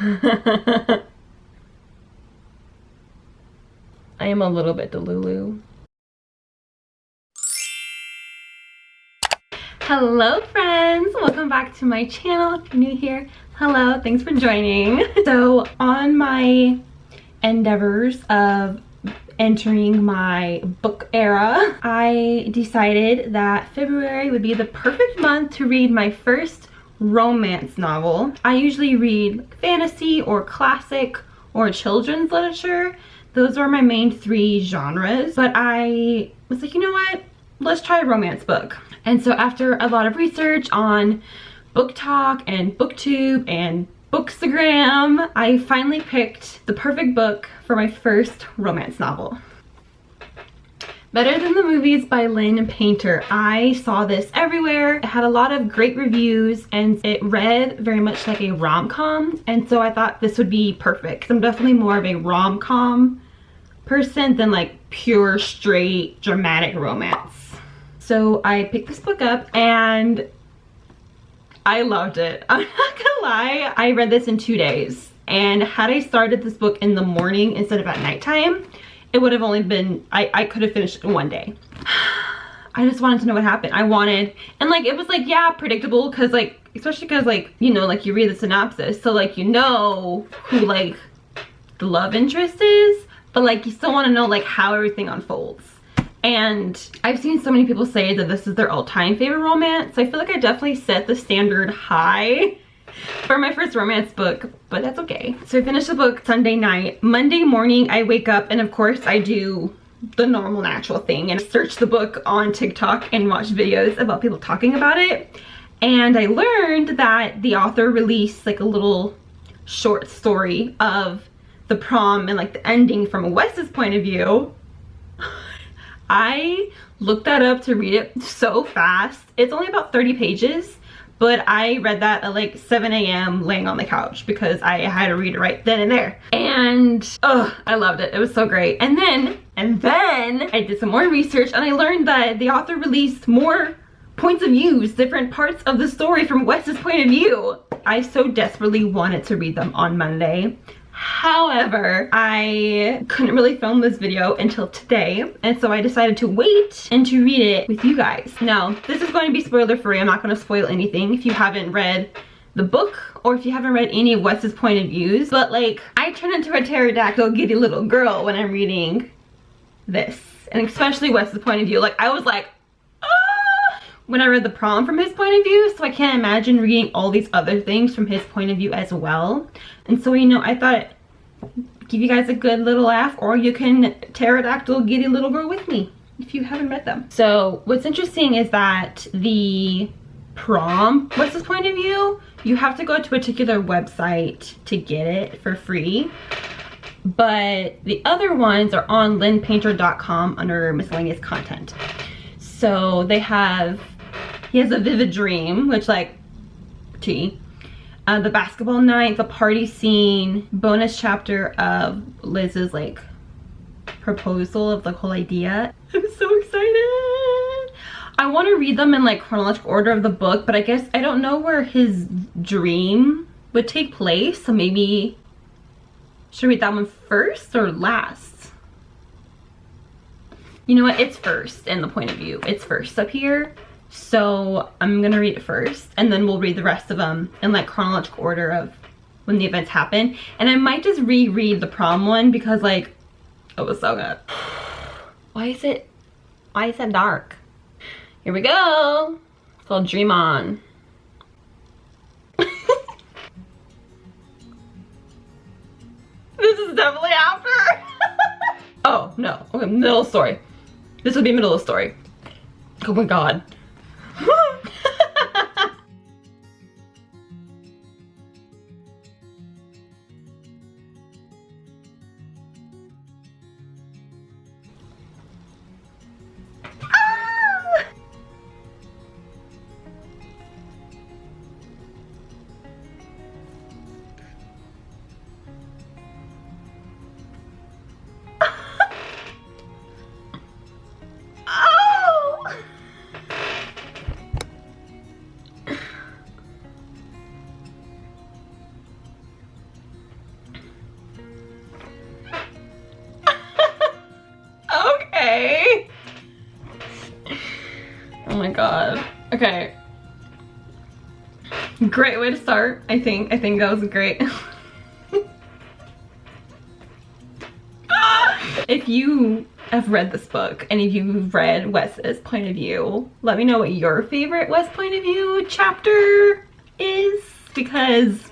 I am a little bit delulu. Hello friends, welcome back to my channel. If you're new here, hello, thanks for joining. So on my endeavors of entering my book era, I decided that February would be the perfect month to read my first romance novel. I usually read fantasy or classic or children's literature. Those are my main three genres, but I was like, you know what? Let's try a romance book. And so after a lot of research on Book Talk and BookTube and Bookstagram, I finally picked the perfect book for my first romance novel. Better Than the Movies by Lynn Painter. I saw this everywhere. It had a lot of great reviews and it read very much like a rom-com, and so I thought this would be perfect. I'm definitely more of a rom-com person than like pure straight dramatic romance. So I picked this book up and I loved it. I'm not gonna lie, I read this in 2 days, and had I started this book in the morning instead of at nighttime, it would have only been, I could have finished it in 1 day. I just wanted to know what happened. I wanted, and like it was like, yeah, predictable, because like, especially because like, you know, like you read the synopsis, so like you know who like the love interest is, but like you still want to know like how everything unfolds. And I've seen so many people say that this is their all-time favorite romance, so I feel like I definitely set the standard high for my first romance book, but that's okay. So I finished the book Sunday night. Monday morning I wake up and of course I do the normal natural thing and search the book on TikTok and watch videos about people talking about it. And I learned that the author released like a little short story of the prom and like the ending from Wes's point of view. I looked that up to read it so fast. It's only about 30 pages, but I read that at like 7 a.m. laying on the couch because I had to read it right then and there. And oh, I loved it. It was so great. And then I did some more research and I learned that the author released more points of views, different parts of the story from Wes's point of view. I so desperately wanted to read them on Monday. However, I couldn't really film this video until today, and so I decided to wait and to read it with you guys. Now, this is going to be spoiler free. I'm not going to spoil anything if you haven't read the book or if you haven't read any of Wes's point of views, but like, I turn into a pterodactyl giddy little girl when I'm reading this, and especially Wes's point of view. Like, I was like, ah, when I read the prom from his point of view, so I can't imagine reading all these other things from his point of view as well. And so, you know, I thought I'd give you guys a good little laugh, or you can pterodactyl giddy little girl with me if you haven't read them. So what's interesting is that the prom, what's his point of view, you have to go to a particular website to get it for free. But the other ones are on lynnpainter.com under miscellaneous content. So they have, he has a vivid dream, which like, tea. The basketball night, the party scene, bonus chapter of Liz's like proposal of the whole idea. I'm so excited. I want to read them in like chronological order of the book, but I guess I don't know where his dream would take place, so maybe should I read that one first or last? You know what, it's first in the point of view. It's first up here. So I'm gonna read it first and then we'll read the rest of them in like chronological order of when the events happen. And I might just reread the prom one because like, it was so good. Why is it dark? Here we go. It's called Dream On. This is definitely after. Oh no, okay, middle of the story. This would be middle of the story. Oh my god. Okay. Great way to start, I think. I think that was great. If you have read this book and if you've read Wes's point of view, let me know what your favorite Wes point of view chapter is, because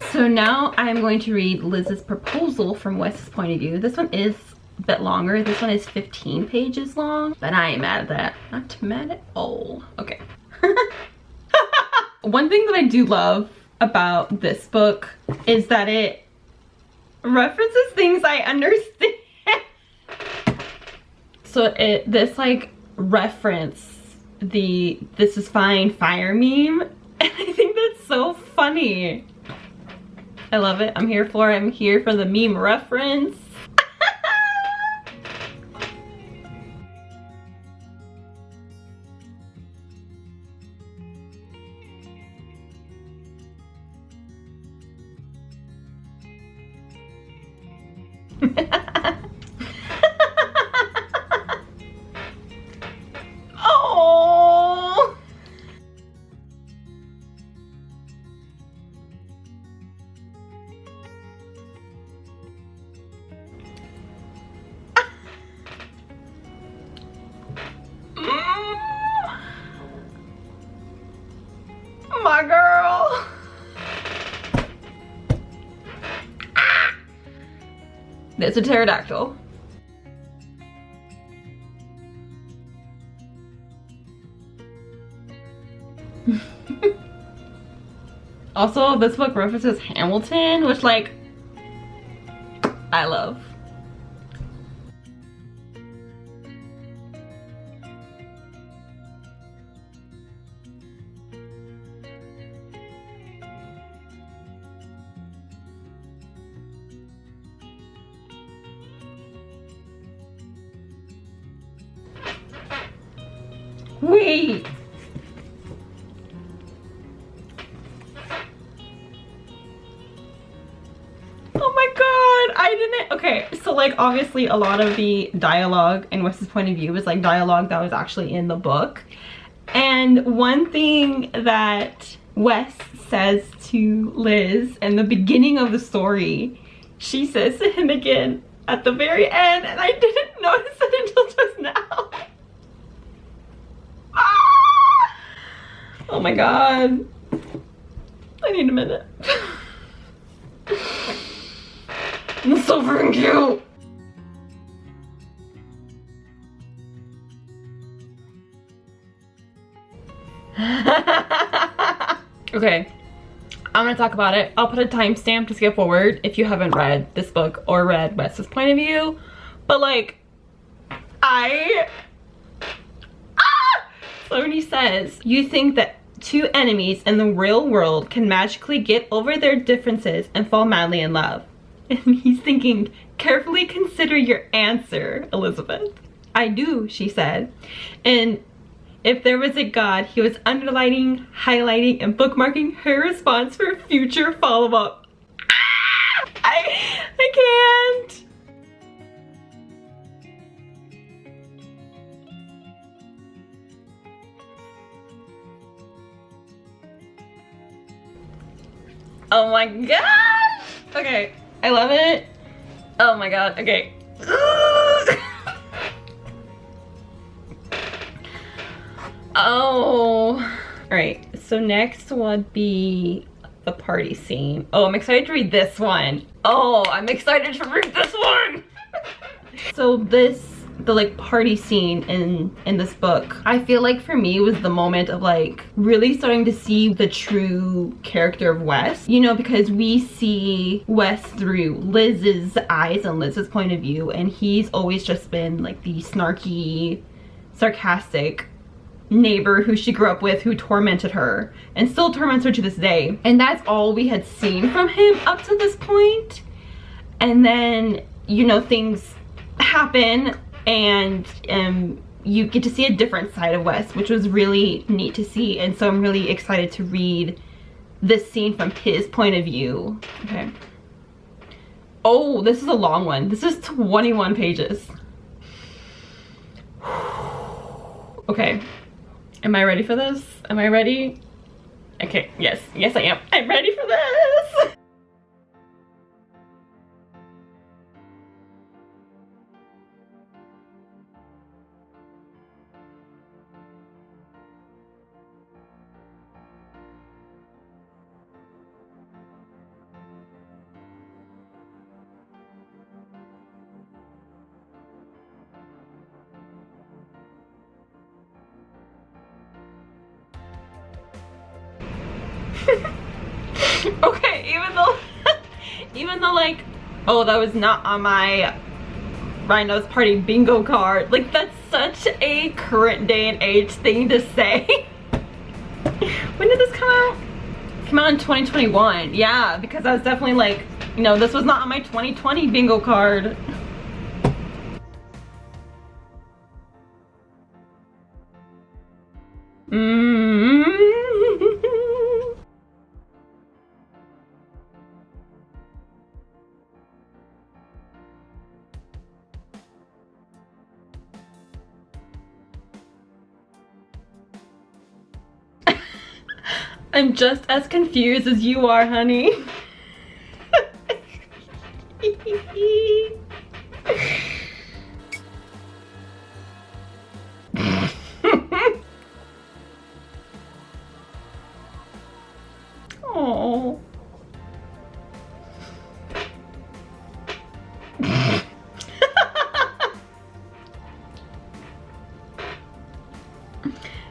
so now I'm going to read Liz's proposal from Wes's point of view. This one is a bit longer. This one is 15 pages long, but I ain't mad at that. Not mad at all. Okay. One thing that I do love about this book is that it references things I understand. So this like reference the "this is fine" fire meme, and I think that's so funny. I love it. I'm here for it. I'm here for the meme reference. Oh. My girl. That's a pterodactyl. Also, this book references Hamilton, which like I love. Wait. Oh my god, I didn't. Okay, so like obviously a lot of the dialogue in Wes's point of view is like dialogue that was actually in the book. And one thing that Wes says to Liz in the beginning of the story, she says to him again at the very end, and I didn't notice it until just now. Oh my god. I need a minute. It's so freaking cute. Okay, I'm gonna talk about it. I'll put a timestamp to skip forward if you haven't read this book or read Wes's point of view. But like, so when he says, you think that two enemies in the real world can magically get over their differences and fall madly in love. And he's thinking, carefully consider your answer, Elizabeth. I do, she said. And if there was a God, he was underlining, highlighting, and bookmarking her response for future follow-up. I can't. Oh my gosh! Okay, I love it. Oh my god, okay. Oh. Alright, so next would be the party scene. Oh, I'm excited to read this one. Oh, I'm excited to read this one! So the like party scene in this book, I feel like for me was the moment of like really starting to see the true character of Wes, you know, because we see Wes through Liz's eyes and Liz's point of view, and he's always just been like the snarky, sarcastic neighbor who she grew up with, who tormented her and still torments her to this day. And that's all we had seen from him up to this point. And then, you know, things happen and you get to see a different side of Wes, which was really neat to see. And so I'm really excited to read this scene from his point of view. Okay. Oh, this is a long one. This is 21 pages. Okay, am I ready for this? Am I ready? Okay, yes, yes I am. I'm ready for this! Okay, even though like, oh, that was not on my Rhino's Party bingo card. Like, that's such a current day and age thing to say. When did this come out? It came out in 2021. Yeah, because I was definitely like, you know, this was not on my 2020 bingo card. I'm just as confused as you are, honey. Oh.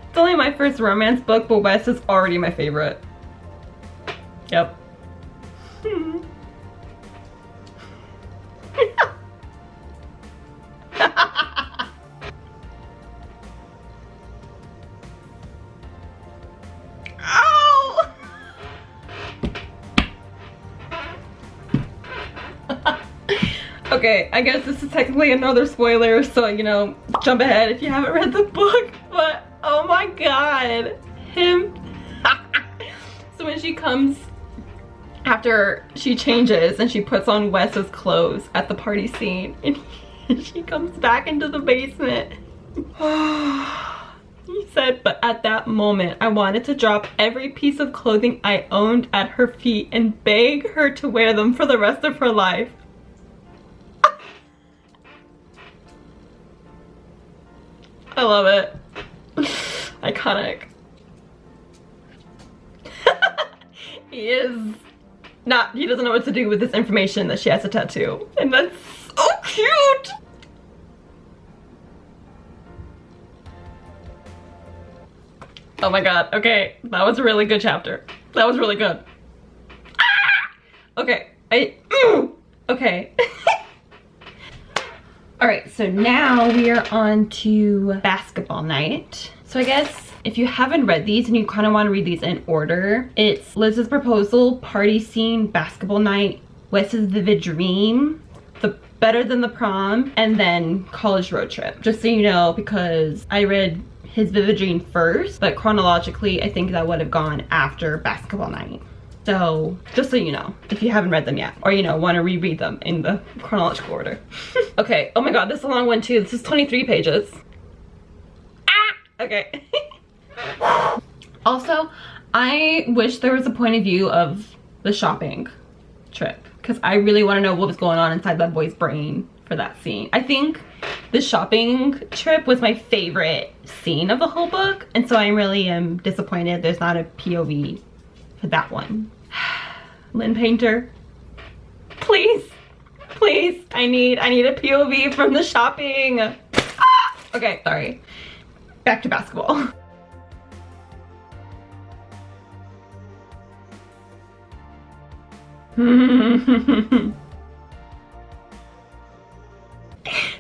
It's only my first romance book, but Wes is already my favorite. Yep. Ow! Okay, I guess this is technically another spoiler, so, you know, jump ahead if you haven't read the book, but oh my god, him. So when she comes, after she changes and she puts on Wes's clothes at the party scene, and she comes back into the basement. He said, but at that moment, I wanted to drop every piece of clothing I owned at her feet and beg her to wear them for the rest of her life. I love it. Iconic. He doesn't know what to do with this information that she has a tattoo. And that's so cute. Oh my god, okay. That was a really good chapter. That was really good. Ah! Okay, okay. Alright, so now we are on to basketball night. So I guess if you haven't read these and you kind of want to read these in order, it's Liz's proposal, party scene, basketball night, Wes's vivid dream, the better than the prom, and then college road trip. Just so you know, because I read his vivid dream first, but chronologically I think that would have gone after basketball night. So just so you know, if you haven't read them yet, or you know, want to reread them in the chronological order. Okay, oh my god, this is a long one too. This is 23 pages. Ah! Okay. Also, I wish there was a point of view of the shopping trip, because I really want to know what was going on inside that boy's brain for that scene. I think the shopping trip was my favorite scene of the whole book, and so I really am disappointed there's not a POV for that one. Lynn Painter, please, please, I need a POV from the shopping. Ah! Okay, sorry. Back to basketball. The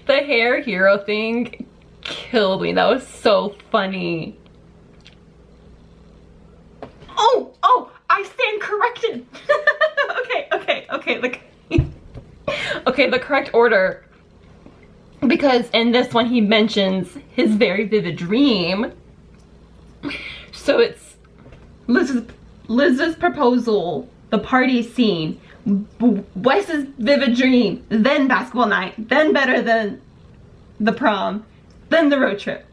hair hero thing killed me. That was so funny. Oh, I stand corrected. Okay, the correct order. Because in this one he mentions his very vivid dream. So it's Liz's proposal, the party scene, Wes's vivid dream, then basketball night, then better than the prom, then the road trip.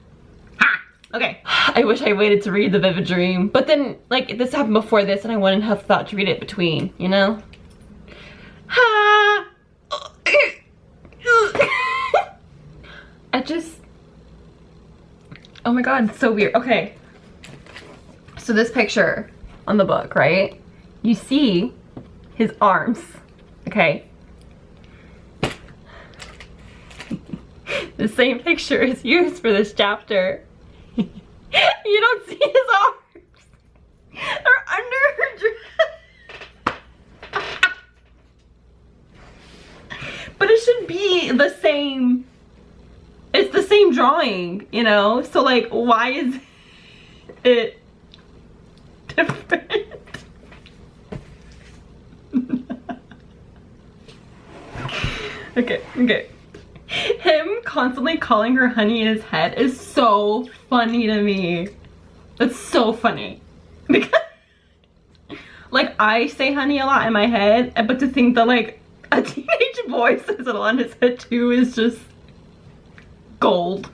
Ha! Okay. I wish I waited to read The Vivid Dream, but then like this happened before this and I wouldn't have thought to read it between, you know? I just, oh my god, it's so weird. Okay, so this picture on the book, right? You see his arms, okay? The same picture is used for this chapter. You don't see his arms. They're under her dress. But it should be the same. It's the same drawing, you know? So like, why is it different? Okay. Him constantly calling her honey in his head is so funny to me. It's so funny. Because, like, I say honey a lot in my head, but to think that, like, a teenage boy says it on his head too is just gold.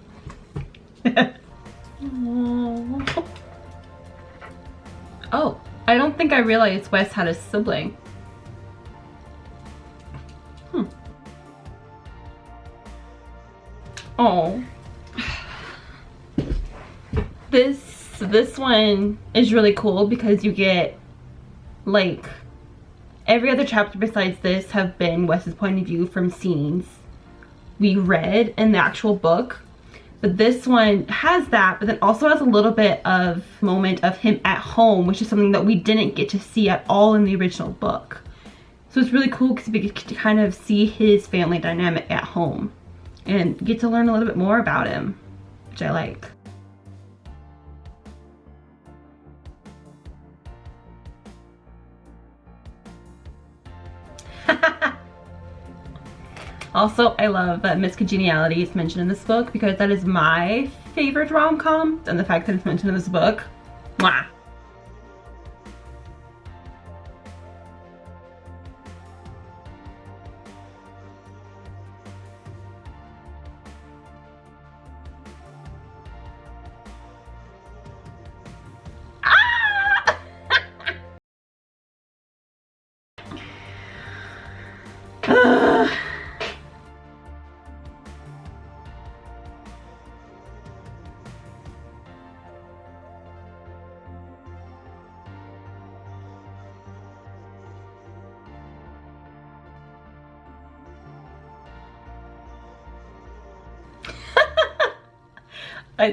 Oh, I don't think I realized Wes had a sibling. Oh, this one is really cool because you get, like, every other chapter besides this have been Wes's point of view from scenes we read in the actual book, but this one has that, but then also has a little bit of moment of him at home, which is something that we didn't get to see at all in the original book. So it's really cool because we get to kind of see his family dynamic at home and get to learn a little bit more about him, which I like. Also, I love that Miss Congeniality is mentioned in this book because that is my favorite rom-com, and the fact that it's mentioned in this book, mwah.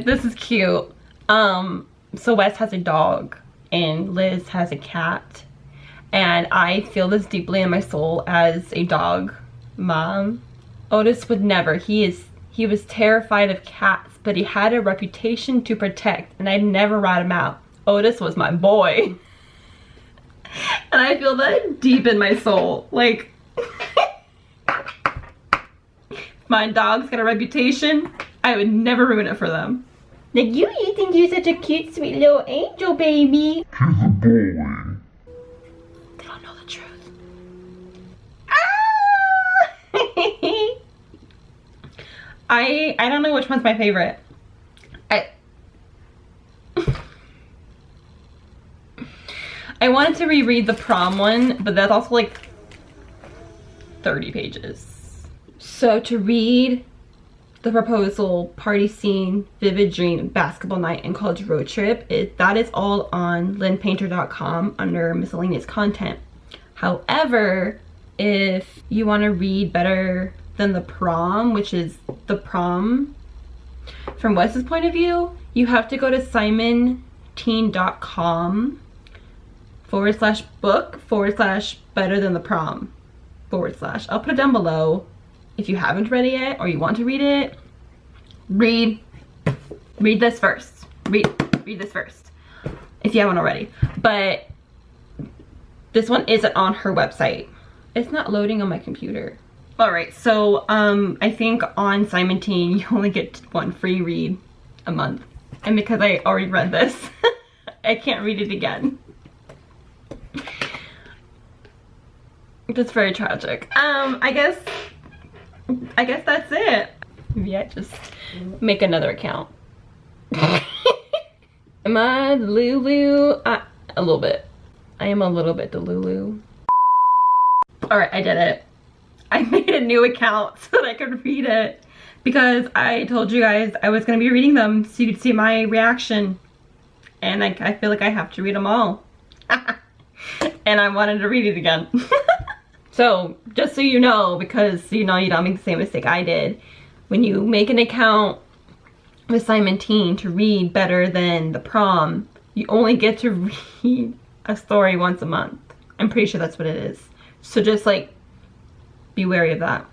This is cute. So Wes has a dog and Liz has a cat, and I feel this deeply in my soul as a dog mom. Otis would never. He was terrified of cats, but he had a reputation to protect, and I'd never rat him out. Otis was my boy. And I feel that deep in my soul. Like, my dog's got a reputation, I would never ruin it for them. Like, you think you're such a cute, sweet little angel baby. He's a boy. They don't know the truth. Ah! I don't know which one's my favorite. I wanted to reread the prom one, but that's also like 30 pages. So to read the proposal, party scene, vivid dream, basketball night, and college road trip, that is all on linpainter.com under miscellaneous content. However, if you want to read better than the prom, which is the prom from Wes's point of view, you have to go to simonteen.com/book/better than the prom / I'll put it down below. If you haven't read it yet or you want to read it, read this first. Read this first if you haven't already. But this one isn't on her website. It's not loading on my computer. Alright, so I think on Simon Teen you only get one free read a month. And because I already read this, I can't read it again. That's very tragic. I guess that's it. Maybe I just make another account. Am I Delulu? A little bit. I am a little bit Delulu. Alright, I did it. I made a new account so that I could read it because I told you guys I was going to be reading them so you could see my reaction. And I feel like I have to read them all. And I wanted to read it again. So, just so you know, because you know you don't make the same mistake I did, when you make an account with Simon Teen to read better than the prom, you only get to read a story once a month. I'm pretty sure that's what it is. So just like, be wary of that.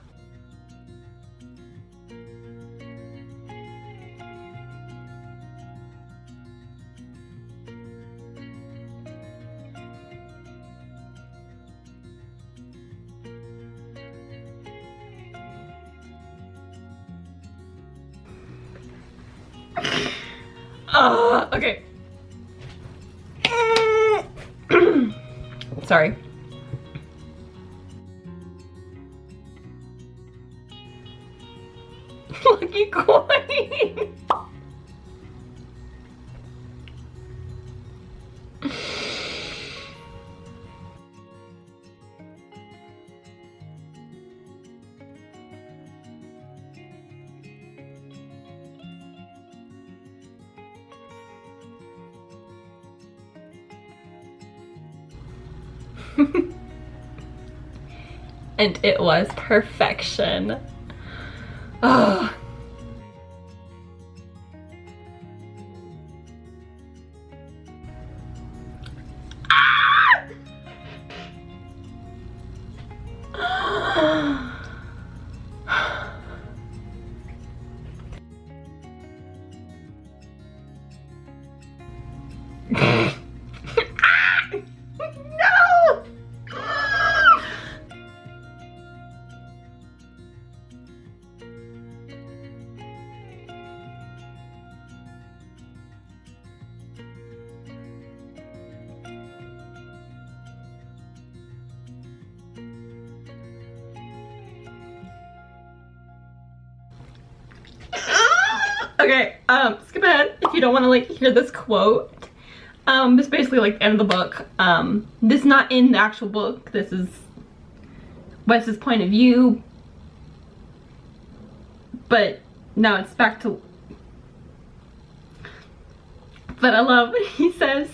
Okay. Sorry. Lucky coin. And it was perfection. Oh. Okay, skip ahead if you don't want to like hear this quote. This is basically like the end of the book. This is not in the actual book. This is Wes's point of view. But now it's back to... But I love what he says.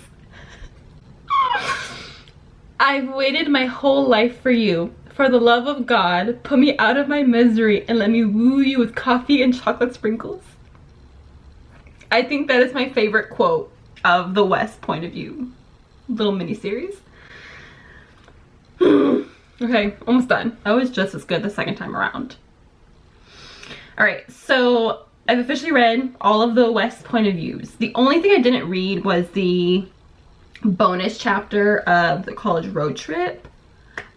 I've waited my whole life for you. For the love of God, put me out of my misery and let me woo you with coffee and chocolate sprinkles. I think that is my favorite quote of the Wes point of view little mini series. Okay, almost done. That was just as good the second time around. Alright, so I've officially read all of the Wes point of views. The only thing I didn't read was the bonus chapter of the college road trip.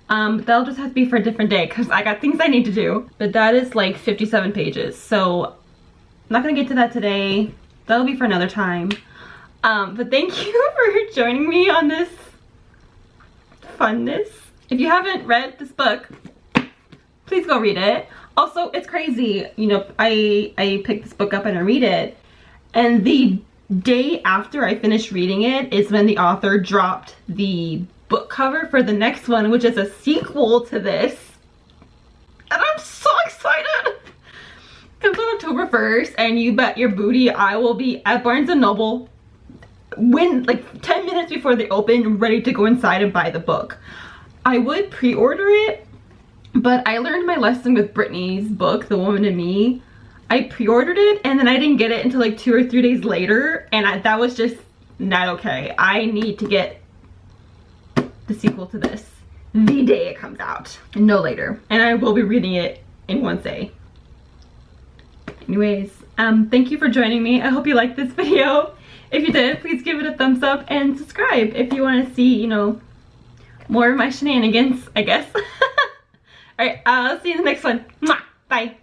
But that'll just have to be for a different day because I got things I need to do. But that is like 57 pages. So I'm not gonna get to that today. That'll be for another time. But thank you for joining me on this funness. If you haven't read this book, please go read it. Also, it's crazy. You know, I picked this book up and I read it. And the day after I finished reading it is when the author dropped the book cover for the next one, which is a sequel to this. And I'm so excited. Comes on October 1st, and you bet your booty I will be at Barnes & Noble like 10 minutes before they open, ready to go inside and buy the book. I would pre-order it, but I learned my lesson with Brittany's book, The Woman in Me. I pre-ordered it, and then I didn't get it until like 2 or 3 days later, and that was just not okay. I need to get the sequel to this the day it comes out, no later. And I will be reading it in one day. Anyways, thank you for joining me. I hope you liked this video. If you did, please give it a thumbs up and subscribe if you want to see, you know, more of my shenanigans, I guess. Alright, I'll see you in the next one. Mwah! Bye.